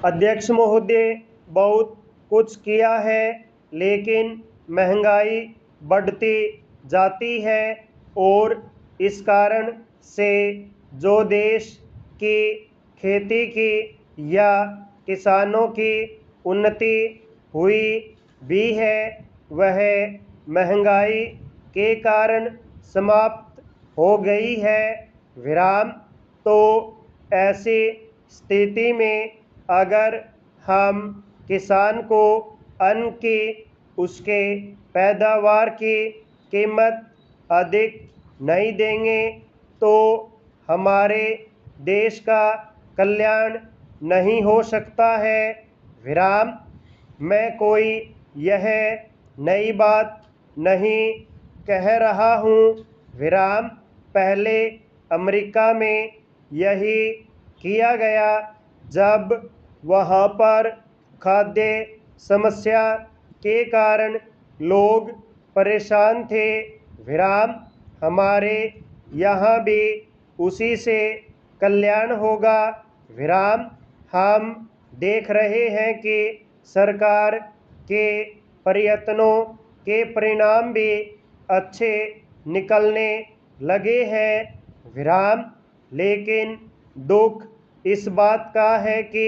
अध्यक्ष महोदय, बहुत कुछ किया है, लेकिन महंगाई बढ़ती जाती है और इस कारण से जो देश की खेती की या किसानों की उन्नति हुई भी है, वह महंगाई के कारण समाप्त हो गई है। विराम। तो ऐसी स्थिति में अगर हम किसान को अन्न की उसके पैदावार की कीमत अधिक नहीं देंगे तो हमारे देश का कल्याण नहीं हो सकता है। विराम। मैं कोई यह नई बात नहीं कह रहा हूँ। विराम। पहले अमेरिका में यही किया गया जब वहाँ पर खाद्य समस्या के कारण लोग परेशान थे। विराम। हमारे यहाँ भी उसी से कल्याण होगा। विराम। हम देख रहे हैं कि सरकार के प्रयत्नों के परिणाम भी अच्छे निकलने लगे हैं। विराम। लेकिन दुख इस बात का है कि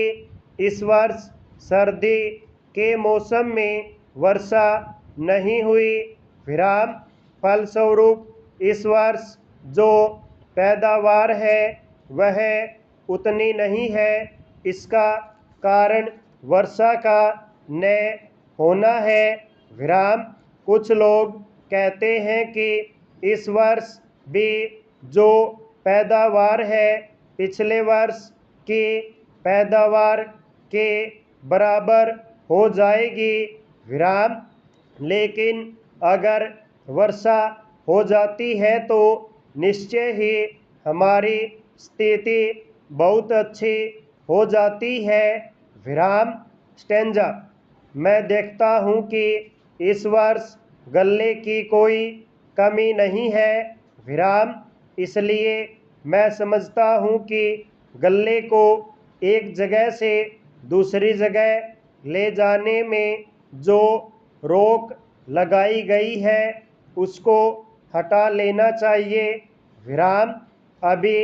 इस वर्ष सर्दी के मौसम में वर्षा नहीं हुई। विराम। फलस्वरूप इस वर्ष जो पैदावार है वह उतनी नहीं है। इसका कारण वर्षा का न होना है। विराम। कुछ लोग कहते हैं कि इस वर्ष भी जो पैदावार है पिछले वर्ष की पैदावार के बराबर हो जाएगी। विराम। लेकिन अगर वर्षा हो जाती है तो निश्चय ही हमारी स्थिति बहुत अच्छी हो जाती है। विराम। स्टेंजा। मैं देखता हूँ कि इस वर्ष गल्ले की कोई कमी नहीं है। विराम। इसलिए मैं समझता हूँ कि गल्ले को एक जगह से दूसरी जगह ले जाने में जो रोक लगाई गई है उसको हटा लेना चाहिए। विराम। अभी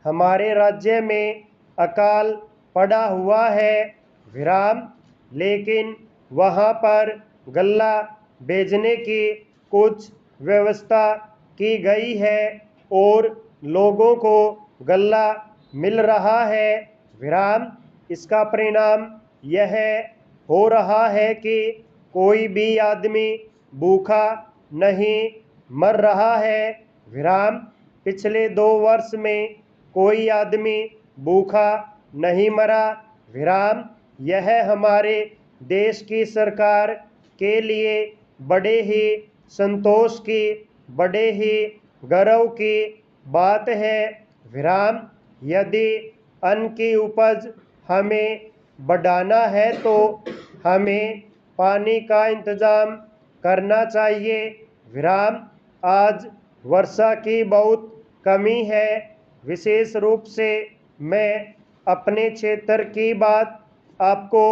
हमारे राज्य में अकाल पड़ा हुआ है। विराम। लेकिन वहाँ पर गल्ला भेजने की कुछ व्यवस्था की गई है और लोगों को गल्ला मिल रहा है। विराम। इसका परिणाम यह हो रहा है कि कोई भी आदमी भूखा नहीं मर रहा है। विराम। पिछले 2 वर्ष में कोई आदमी भूखा नहीं मरा। विराम। यह हमारे देश की सरकार के लिए बड़े ही संतोष की, बड़े ही गर्व की बात है। विराम। यदि अन्न की उपज हमें बढ़ाना है तो हमें पानी का इंतज़ाम करना चाहिए। विराम। आज वर्षा की बहुत कमी है। विशेष रूप से मैं अपने क्षेत्र की बात आपको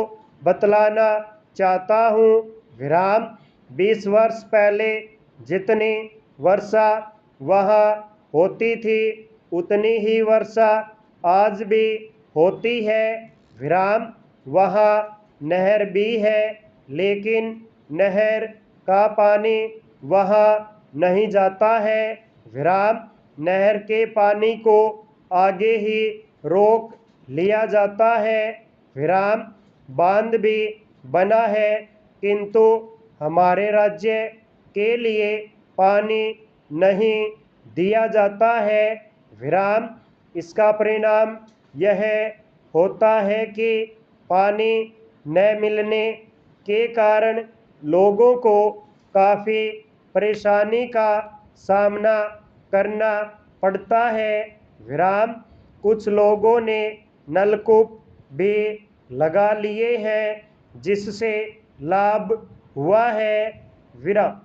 बतलाना चाहता हूँ। विराम। 20 वर्ष पहले जितनी वर्षा वहाँ होती थी उतनी ही वर्षा आज भी होती है। विराम। वहाँ नहर भी है लेकिन नहर का पानी वहाँ नहीं जाता है। विराम। नहर के पानी को आगे ही रोक लिया जाता है। विराम। बांध भी बना है किंतु हमारे राज्य के लिए पानी नहीं दिया जाता है। विराम। इसका परिणाम यह होता है कि पानी न मिलने के कारण लोगों को काफ़ी परेशानी का सामना करना पड़ता है। विराम। कुछ लोगों ने नलकूप भी लगा लिए हैं जिससे लाभ हुआ है। विराम।